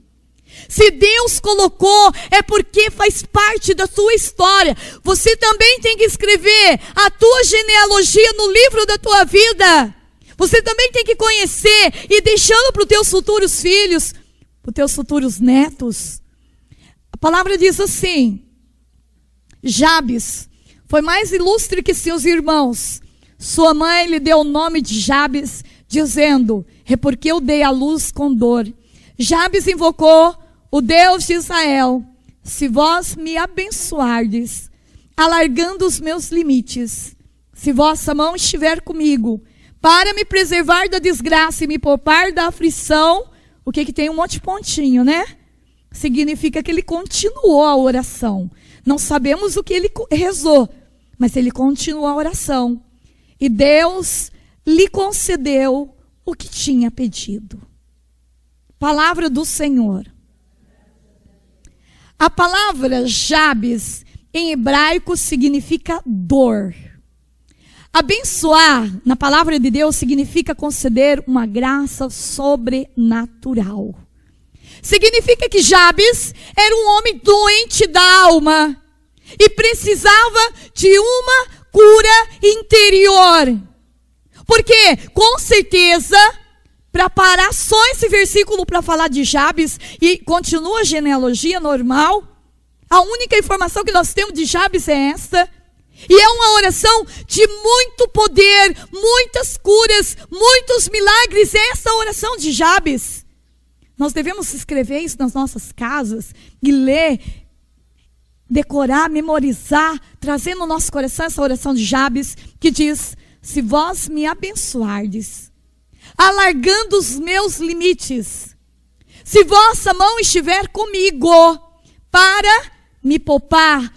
Se Deus colocou, é porque faz parte da tua história. Você também tem que escrever a tua genealogia no livro da tua vida. Você também tem que conhecer e deixando para os teus futuros filhos, para os teus futuros netos. A palavra diz assim: Jabes foi mais ilustre que seus irmãos. Sua mãe lhe deu o nome de Jabes, dizendo: é porque eu dei à luz com dor. Jabes invocou o Deus de Israel: se vós me abençoardes, alargando os meus limites, se vossa mão estiver comigo, para me preservar da desgraça e me poupar da aflição. O que tem um monte de pontinho, né? Significa que ele continuou a oração. Não sabemos o que ele rezou, mas ele continuou a oração. E Deus lhe concedeu o que tinha pedido. Palavra do Senhor. A palavra Jabes, em hebraico, significa dor. Abençoar, na palavra de Deus, significa conceder uma graça sobrenatural. Significa que Jabes era um homem doente da alma e precisava de uma cura interior. Porque, com certeza, para parar só esse versículo para falar de Jabes e continua a genealogia normal, a única informação que nós temos de Jabes é esta. E é uma oração de muito poder, muitas curas, muitos milagres. É essa oração de Jabes. Nós devemos escrever isso nas nossas casas e ler, decorar, memorizar, trazer no nosso coração essa oração de Jabes, que diz: se vós me abençoardes, alargando os meus limites, se vossa mão estiver comigo para me poupar,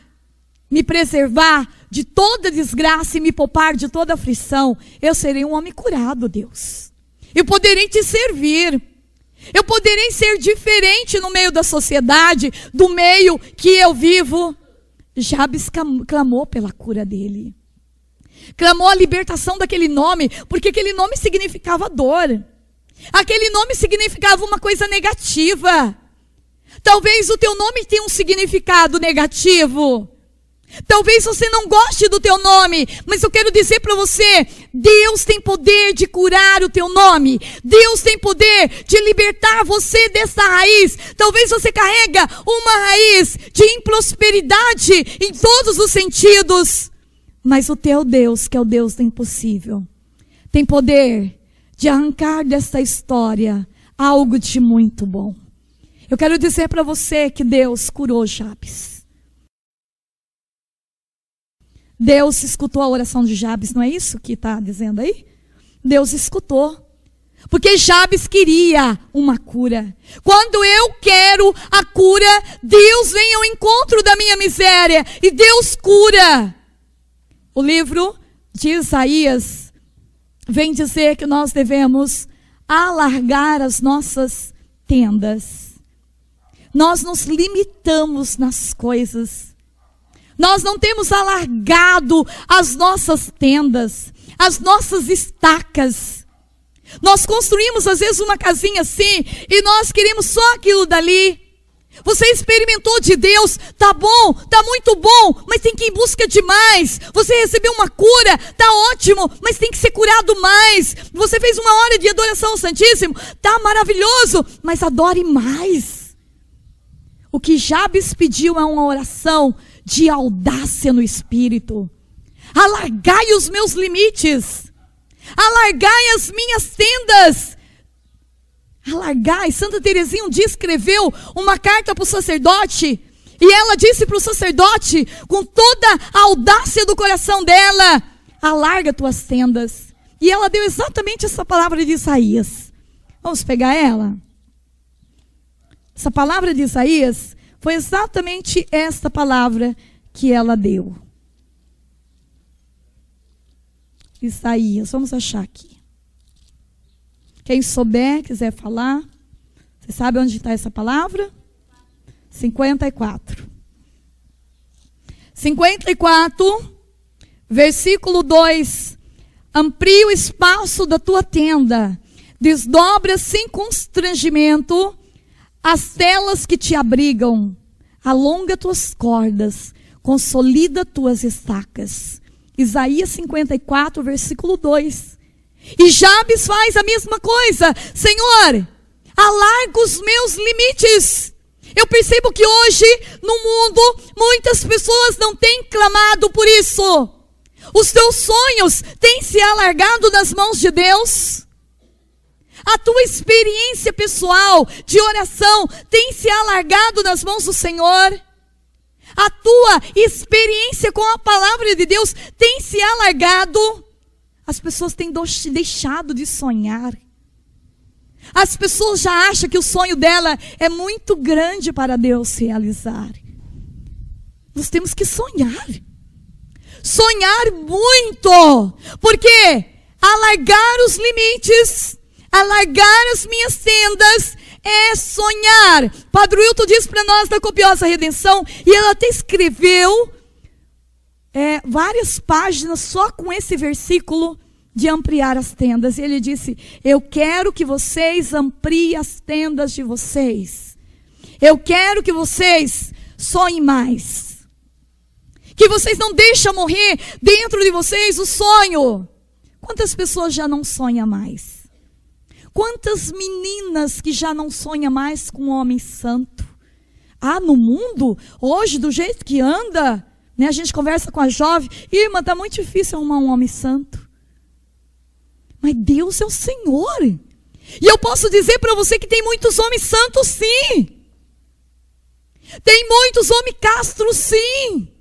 me preservar de toda desgraça e me poupar de toda aflição, eu serei um homem curado, Deus. Eu poderei te servir. Eu poderei ser diferente no meio da sociedade, do meio que eu vivo. Jabes clamou pela cura dele. Clamou a libertação daquele nome, porque aquele nome significava dor. Aquele nome significava uma coisa negativa. Talvez o teu nome tenha um significado negativo. Talvez você não goste do teu nome, mas eu quero dizer para você, Deus tem poder de curar o teu nome. Deus tem poder de libertar você dessa raiz. Talvez você carrega uma raiz de improsperidade em todos os sentidos. Mas o teu Deus, que é o Deus do impossível, tem poder de arrancar dessa história algo de muito bom. Eu quero dizer para você que Deus curou Jabes. Deus escutou a oração de Jabes, não é isso que está dizendo aí? Deus escutou. Porque Jabes queria uma cura. Quando eu quero a cura, Deus vem ao encontro da minha miséria e Deus cura. O livro de Isaías vem dizer que nós devemos alargar as nossas tendas. Nós nos limitamos nas coisas. Nós não temos alargado as nossas tendas, as nossas estacas. Nós construímos às vezes uma casinha assim e nós queremos só aquilo dali. Você experimentou de Deus, tá bom, tá muito bom, mas tem que ir em busca de mais. Você recebeu uma cura, tá ótimo, mas tem que ser curado mais. Você fez uma hora de adoração ao Santíssimo, tá maravilhoso, mas adore mais. O que Jabes pediu é uma oração de audácia no espírito. Alargai os meus limites. Alargai as minhas tendas. Alargai. Santa Teresinha um dia escreveu uma carta para o sacerdote. E ela disse para o sacerdote, com toda a audácia do coração dela: alarga tuas tendas. E ela deu exatamente essa palavra de Isaías. Vamos pegar ela? Essa palavra de Isaías foi exatamente esta palavra que ela deu. Isaías, vamos achar aqui. Quem souber, quiser falar. Você sabe onde está essa palavra? 54. 54, versículo 2. Amplia o espaço da tua tenda, desdobra sem constrangimento as telas que te abrigam, alonga tuas cordas, consolida tuas estacas. Isaías 54, versículo 2. E Jabes faz a mesma coisa. Senhor, alarga os meus limites. Eu percebo que hoje, no mundo, muitas pessoas não têm clamado por isso. Os teus sonhos têm se alargado nas mãos de Deus? A tua experiência pessoal de oração tem se alargado nas mãos do Senhor? A tua experiência com a palavra de Deus tem se alargado? As pessoas têm deixado de sonhar. As pessoas já acham que o sonho dela é muito grande para Deus realizar. Nós temos que sonhar. Sonhar muito. Porque alargar os limites, alargar as minhas tendas é sonhar. Padre Wilton diz para nós da Copiosa Redenção, e ela até escreveu várias páginas só com esse versículo de ampliar as tendas. E ele disse: eu quero que vocês ampliem as tendas de vocês. Eu quero que vocês sonhem mais. Que vocês não deixem morrer dentro de vocês o sonho. Quantas pessoas já não sonham mais? Quantas meninas que já não sonham mais com um homem santo? No mundo, hoje, do jeito que anda, né, a gente conversa com a jovem: irmã, está muito difícil arrumar um homem santo. Mas Deus é o Senhor. E eu posso dizer para você que tem muitos homens santos, sim. Tem muitos homens castros, sim.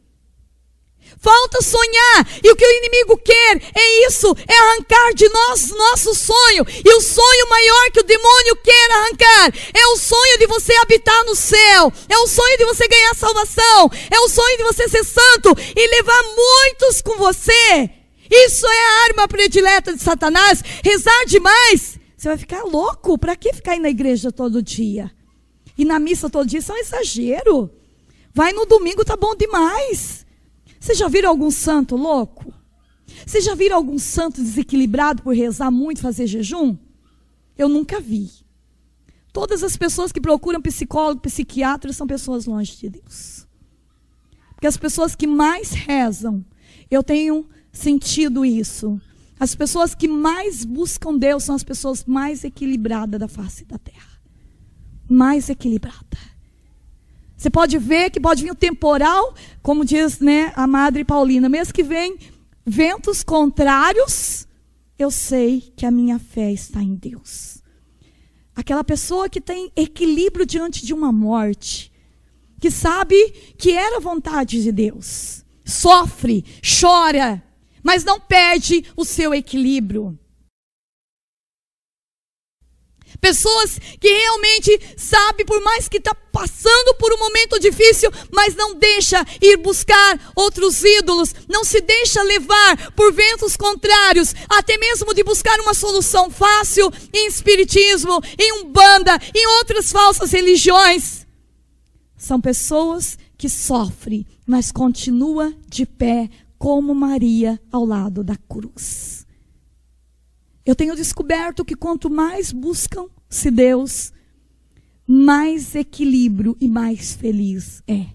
Falta sonhar. E o que o inimigo quer é isso. É arrancar de nós nosso sonho. E o sonho maior que o demônio quer arrancar é o sonho de você habitar no céu. É o sonho de você ganhar salvação. É o sonho de você ser santo e levar muitos com você. Isso é a arma predileta de Satanás. Rezar demais, você vai ficar louco. Para que ficar aí na igreja todo dia? E na missa todo dia, isso é um exagero. Vai no domingo, tá bom demais. Vocês já viram algum santo louco? Vocês já viram algum santo desequilibrado por rezar muito, fazer jejum? Eu nunca vi. Todas as pessoas que procuram psicólogo, psiquiatra, são pessoas longe de Deus. Porque as pessoas que mais rezam, eu tenho sentido isso. As pessoas que mais buscam Deus são as pessoas mais equilibradas da face da terra. Mais equilibrada. Você pode ver que pode vir o temporal, como diz, né, a Madre Paulina, mesmo que vem ventos contrários, eu sei que a minha fé está em Deus. Aquela pessoa que tem equilíbrio diante de uma morte, que sabe que era vontade de Deus, sofre, chora, mas não perde o seu equilíbrio. Pessoas que realmente sabem, por mais que está passando por um momento difícil, mas não deixa ir buscar outros ídolos, não se deixa levar por ventos contrários, até mesmo de buscar uma solução fácil em espiritismo, em umbanda, em outras falsas religiões. São pessoas que sofrem, mas continuam de pé como Maria ao lado da cruz. Eu tenho descoberto que quanto mais buscam-se Deus, mais equilíbrio e mais feliz é.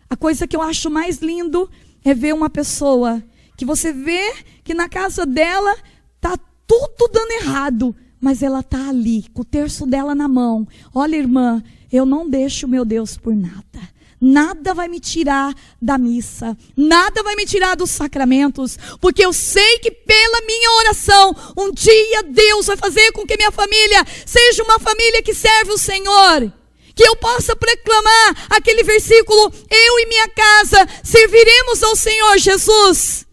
A coisa que eu acho mais lindo é ver uma pessoa que você vê que na casa dela está tudo dando errado, mas ela está ali, com o terço dela na mão. Olha, irmã, eu não deixo o meu Deus por nada. Nada vai me tirar da missa, nada vai me tirar dos sacramentos, porque eu sei que pela minha oração, um dia Deus vai fazer com que minha família seja uma família que serve o Senhor. Que eu possa proclamar aquele versículo: eu e minha casa serviremos ao Senhor Jesus.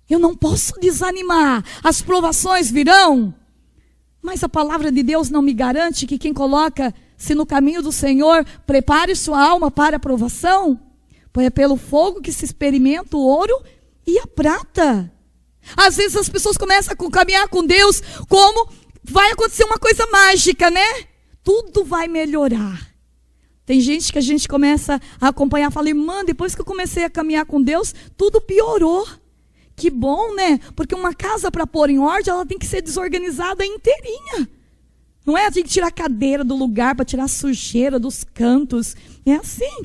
Eu não posso desanimar, as provações virão, mas a palavra de Deus não me garante que quem coloca-se no caminho do Senhor prepare sua alma para a provação, pois é pelo fogo que se experimenta o ouro e a prata. Às vezes as pessoas começam a caminhar com Deus como vai acontecer uma coisa mágica, né? Tudo vai melhorar. Tem gente que a gente começa a acompanhar, fala: irmã, depois que eu comecei a caminhar com Deus, tudo piorou. Que bom, né? Porque uma casa para pôr em ordem, ela tem que ser desorganizada inteirinha. Não é? Tem que tirar a cadeira do lugar para tirar a sujeira dos cantos. É assim.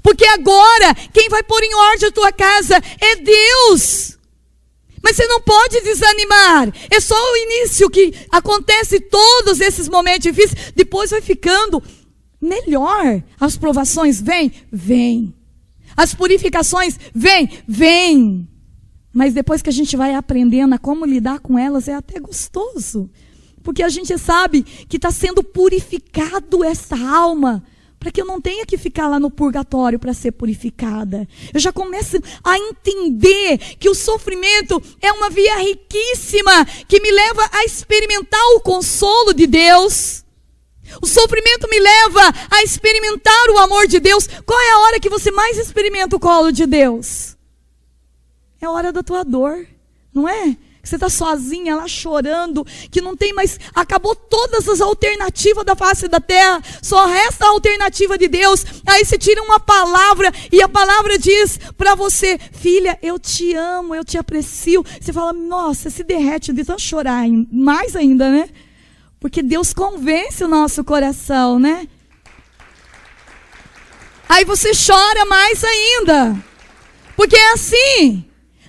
Porque agora, quem vai pôr em ordem a tua casa é Deus. Mas você não pode desanimar. É só o início que acontece todos esses momentos difíceis. Depois vai ficando melhor. As provações vêm. As purificações vêm. Mas depois que a gente vai aprendendo a como lidar com elas, é até gostoso. Porque a gente sabe que está sendo purificado essa alma, para que eu não tenha que ficar lá no purgatório para ser purificada. Eu já começo a entender que o sofrimento é uma via riquíssima, que me leva a experimentar o consolo de Deus. O sofrimento me leva a experimentar o amor de Deus. Qual é a hora que você mais experimenta o colo de Deus? É a hora da tua dor, não é? que você está sozinha lá chorando, que não tem mais, acabou todas as alternativas da face da terra, só resta a alternativa de Deus. Aí você tira uma palavra e a palavra diz para você: filha, eu te amo, eu te aprecio. Você fala: nossa, se derrete de tanto chorar, mais ainda, né? Porque Deus convence o nosso coração, né? Aí você chora mais ainda, porque é assim.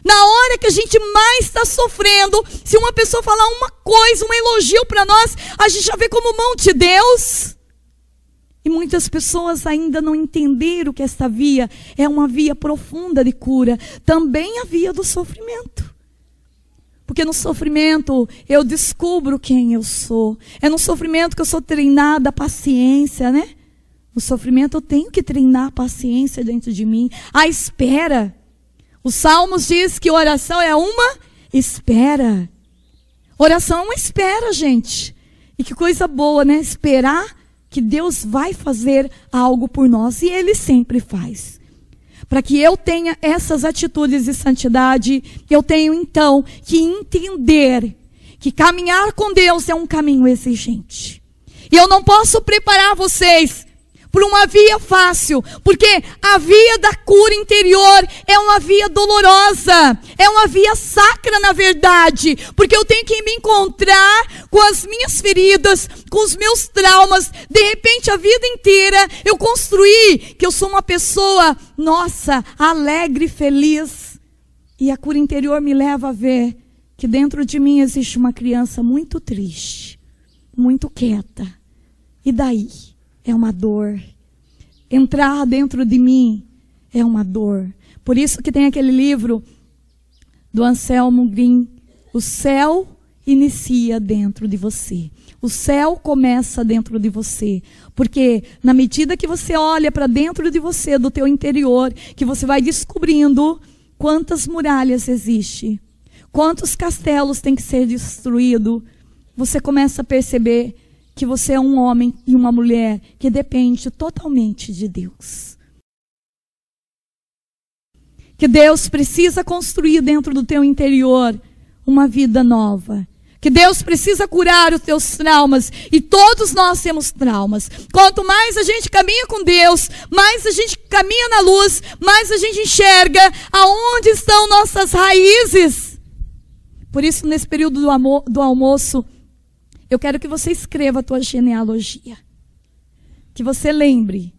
Na hora que a gente mais está sofrendo, se uma pessoa falar uma coisa, um elogio para nós, a gente já vê como mão de Deus. E muitas pessoas ainda não entenderam que esta via é uma via profunda de cura. Também a via do sofrimento. Porque no sofrimento eu descubro quem eu sou. É no sofrimento que eu sou treinada a paciência, né? No sofrimento eu tenho que treinar a paciência dentro de mim. A espera. Os Salmos diz que oração é uma espera. Oração é uma espera, gente. E que coisa boa, né? Esperar que Deus vai fazer algo por nós. E Ele sempre faz. Para que eu tenha essas atitudes de santidade, eu tenho então que entender que caminhar com Deus é um caminho exigente. E eu não posso preparar vocês por uma via fácil, porque a via da cura interior é uma via dolorosa, é uma via sacra na verdade, porque eu tenho que me encontrar com as minhas feridas, com os meus traumas. De repente a vida inteira eu construí que eu sou uma pessoa, nossa, alegre, feliz, e a cura interior me leva a ver que dentro de mim existe uma criança muito triste, muito quieta, e daí? É uma dor. Entrar dentro de mim é uma dor. Por isso que tem aquele livro do Anselmo Green, O Céu Inicia Dentro de Você. O céu começa dentro de você. Porque na medida que você olha para dentro de você, do teu interior, que você vai descobrindo quantas muralhas existem, quantos castelos têm que ser destruídos, você começa a perceber que você é um homem e uma mulher que depende totalmente de Deus. Que Deus precisa construir dentro do teu interior uma vida nova. Que Deus precisa curar os teus traumas. E todos nós temos traumas. Quanto mais a gente caminha com Deus, mais a gente caminha na luz, mais a gente enxerga aonde estão nossas raízes. Por isso, nesse período do almoço, eu quero que você escreva a tua genealogia. Que você lembre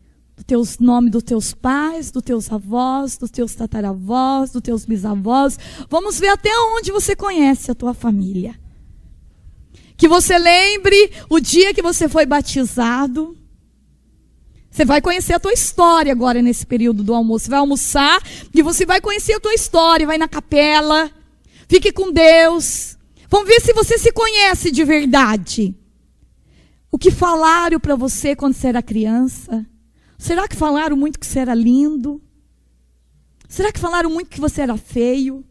do nome dos teus pais, dos teus avós, dos teus tataravós, dos teus bisavós. Vamos ver até onde você conhece a tua família. Que você lembre o dia que você foi batizado. Você vai conhecer a tua história agora nesse período do almoço. Você vai almoçar e você vai conhecer a tua história. Vai na capela. Fique com Deus. Vamos ver se você se conhece de verdade. O que falaram para você quando você era criança? Será que falaram muito que você era lindo? Será que falaram muito que você era feio?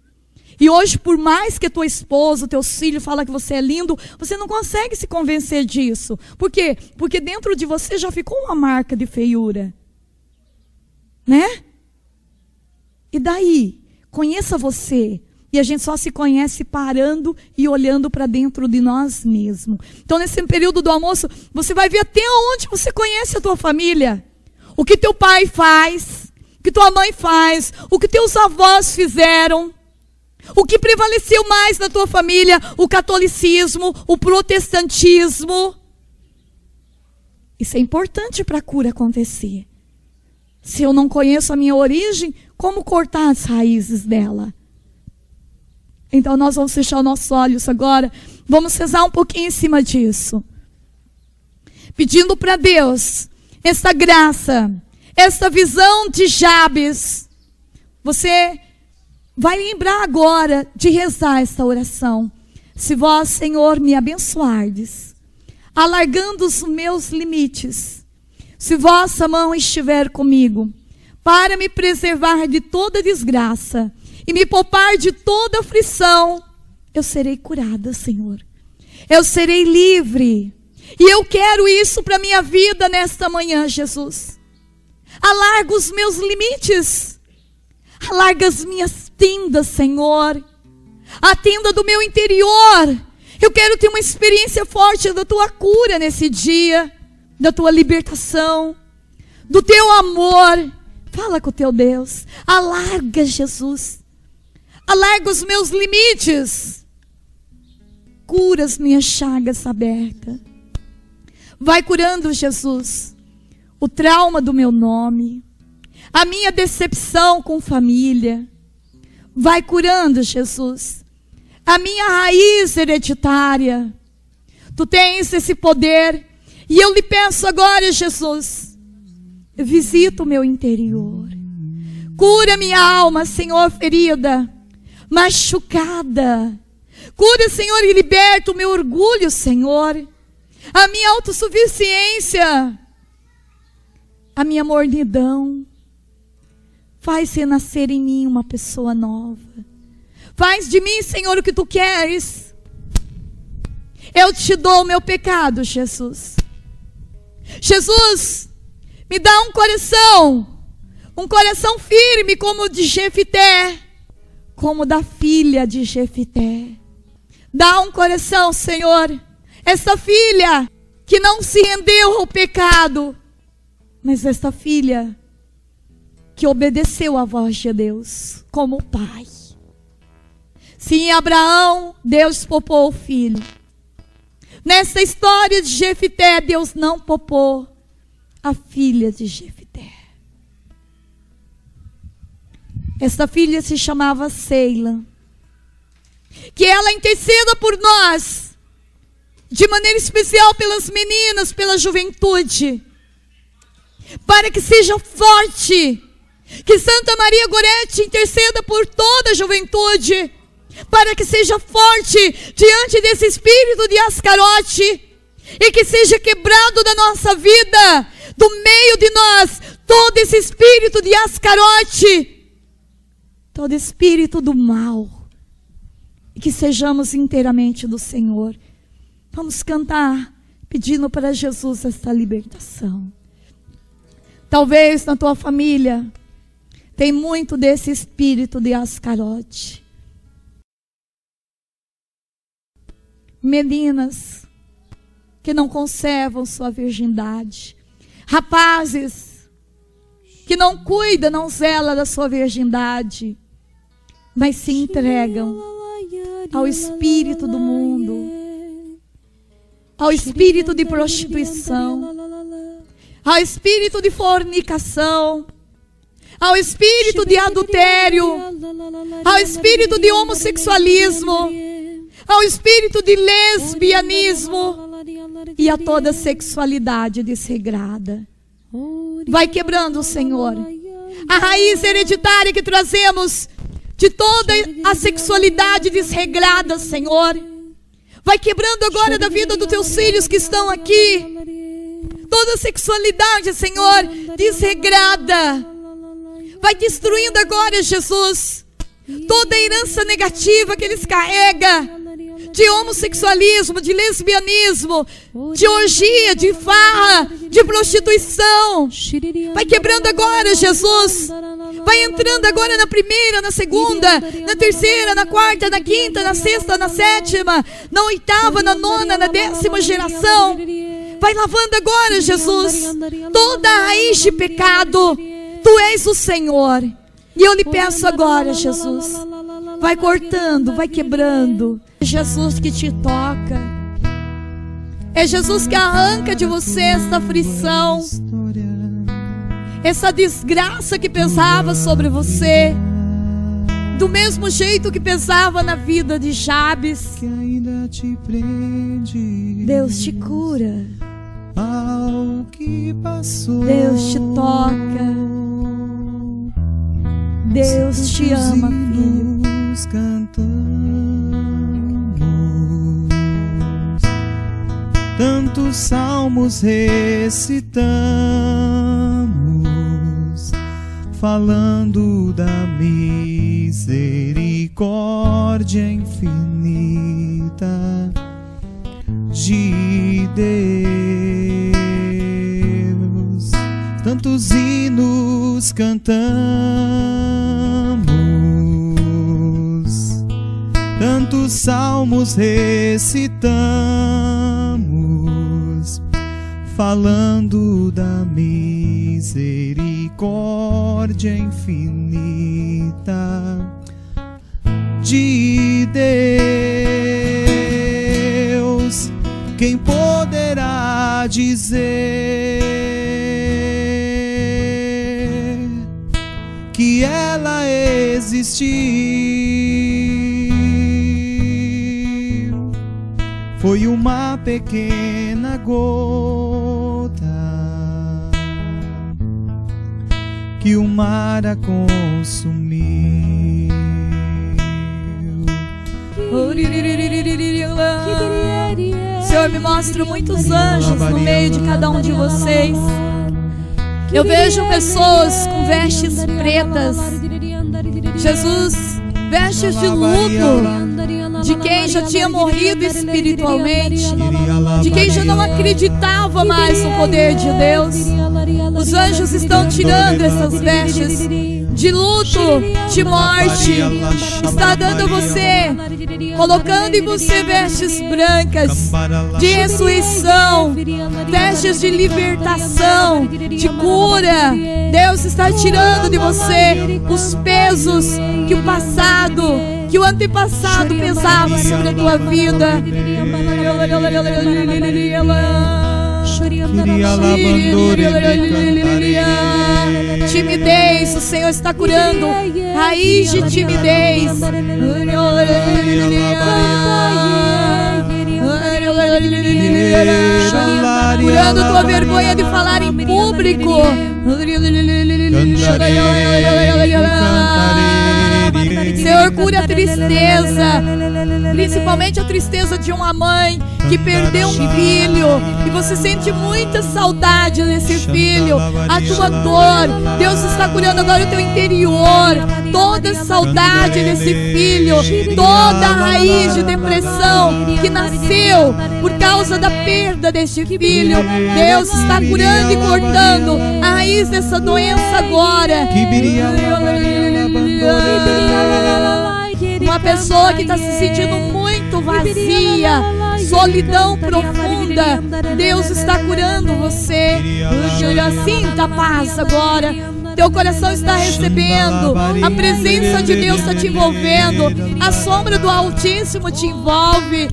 E hoje, por mais que a tua esposa, o teu filho fala que você é lindo, você não consegue se convencer disso. Por quê? Porque dentro de você já ficou uma marca de feiura. Né? E daí? Conheça você. E a gente só se conhece parando e olhando para dentro de nós mesmos. Então, nesse período do almoço, você vai ver até onde você conhece a tua família. O que teu pai faz, o que tua mãe faz, o que teus avós fizeram. O que prevaleceu mais na tua família, o catolicismo, o protestantismo. Isso é importante para a cura acontecer. Se eu não conheço a minha origem, como cortar as raízes dela? Então nós vamos fechar os nossos olhos agora. Vamos rezar um pouquinho em cima disso. Pedindo para Deus esta graça, esta visão de Jabes. Você vai lembrar agora de rezar esta oração. Se vós, Senhor, me abençoardes, alargando os meus limites, se vossa mão estiver comigo, para me preservar de toda desgraça, e me poupar de toda aflição, eu serei curada, Senhor. Eu serei livre. E eu quero isso para a minha vida nesta manhã, Jesus. Alarga os meus limites. Alarga as minhas tendas, Senhor. a tenda do meu interior. Eu quero ter uma experiência forte da tua cura nesse dia, da tua libertação, do teu amor. Fala com o teu Deus. Alarga, Jesus. Alarga os meus limites. Cura as minhas chagas abertas. Vai curando, Jesus, o trauma do meu nome, a minha decepção com família. Vai curando, Jesus, a minha raiz hereditária. Tu tens esse poder. E eu lhe peço agora, Jesus, visita o meu interior. Cura minha alma, Senhor, ferida, machucada. Cura, Senhor, e liberta o meu orgulho, Senhor. A minha autossuficiência, a minha mornidão. Faz renascer em mim uma pessoa nova. Faz de mim, Senhor, o que tu queres. Eu te dou o meu pecado, Jesus. Jesus, me dá um coração firme como o de Jefité, como da filha de Jefité. Dá um coração, Senhor, esta filha que não se rendeu ao pecado, mas esta filha que obedeceu à voz de Deus como pai. Se em Abraão Deus poupou o filho, nessa história de Jefité Deus não poupou a filha de Jefité. Esta filha se chamava Seila. Que ela interceda por nós, de maneira especial pelas meninas, pela juventude, para que seja forte. Que Santa Maria Gorete interceda por toda a juventude, para que seja forte diante desse espírito de Ascarote, e que seja quebrado da nossa vida, do meio de nós, todo esse espírito de Ascarote, todo espírito do mal, e que sejamos inteiramente do Senhor. Vamos cantar pedindo para Jesus esta libertação. Talvez na tua família tem muito desse espírito de Ascarote. Meninas que não conservam sua virgindade. Rapazes que não cuidam, não zelam da sua virgindade, mas se entregam ao espírito do mundo, ao espírito de prostituição, ao espírito de fornicação, ao espírito de adultério, ao espírito de homossexualismo, ao espírito de lesbianismo e a toda sexualidade desregrada. Vai quebrando, Senhor, a raiz hereditária que trazemos de toda a sexualidade desregrada, Senhor. Vai quebrando agora da vida dos teus filhos que estão aqui toda a sexualidade, Senhor, desregrada. Vai destruindo agora, Jesus, toda a herança negativa que eles carregam, de homossexualismo, de lesbianismo, de orgia, de farra, de prostituição. Vai quebrando agora, Jesus. Vai entrando agora na primeira, na segunda, na terceira, na quarta, na quinta, na sexta, na sétima, na oitava, na nona, na 10ª geração. Vai lavando agora, Jesus, toda a raiz de pecado. Tu és o Senhor. E eu lhe peço agora, Jesus, vai cortando, vai quebrando. É Jesus que te toca. É Jesus que arranca de você essa aflição, essa desgraça que pesava sobre você, do mesmo jeito que pesava na vida de Jabes. Deus te cura. Deus te toca. Deus te ama, filho. Tantos salmos recitamos, falando da misericórdia infinita de Deus. Tantos hinos cantamos, Quantos salmos recitamos, falando da misericórdia infinita de Deus. Quem poderá dizer que ela existiu? Foi uma pequena gota que o mar a consumiu. Senhor, me mostra muitos anjos no meio de cada um de vocês. Eu vejo pessoas com vestes pretas. Jesus, vestes de luto, de quem já tinha morrido espiritualmente, de quem já não acreditava mais no poder de Deus. Os anjos estão tirando essas vestes de luto, de morte, está dando a você, colocando em você vestes brancas de ressurreição, vestes de libertação, de cura. Deus está tirando de você os pesos que o passado, que o antepassado pesava sobre a tua vida. Timidez, o Senhor está curando raiz de timidez. Curando tua vergonha de falar em público. Senhor, cura a tristeza, principalmente a tristeza de uma mãe que perdeu um filho e você sente muita saudade desse filho, a tua dor. Deus está curando agora o teu interior, toda a saudade desse filho, toda a raiz de depressão que nasceu por causa da perda deste filho. Deus está curando e cortando a raiz dessa doença agora. Uma pessoa que está se sentindo muito vazia, solidão profunda, Deus está curando você. Sinta a paz agora. Teu coração está recebendo, a presença de Deus está te envolvendo, a sombra do Altíssimo te envolve.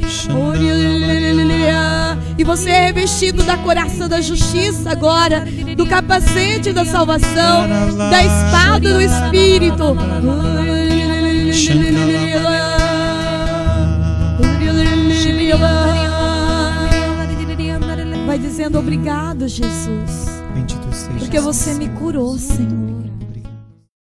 E você é revestido da couraça da justiça agora, do capacete da salvação, da espada do Espírito. Vai dizendo obrigado, Jesus, Bendito seja, porque você me curou, Senhor.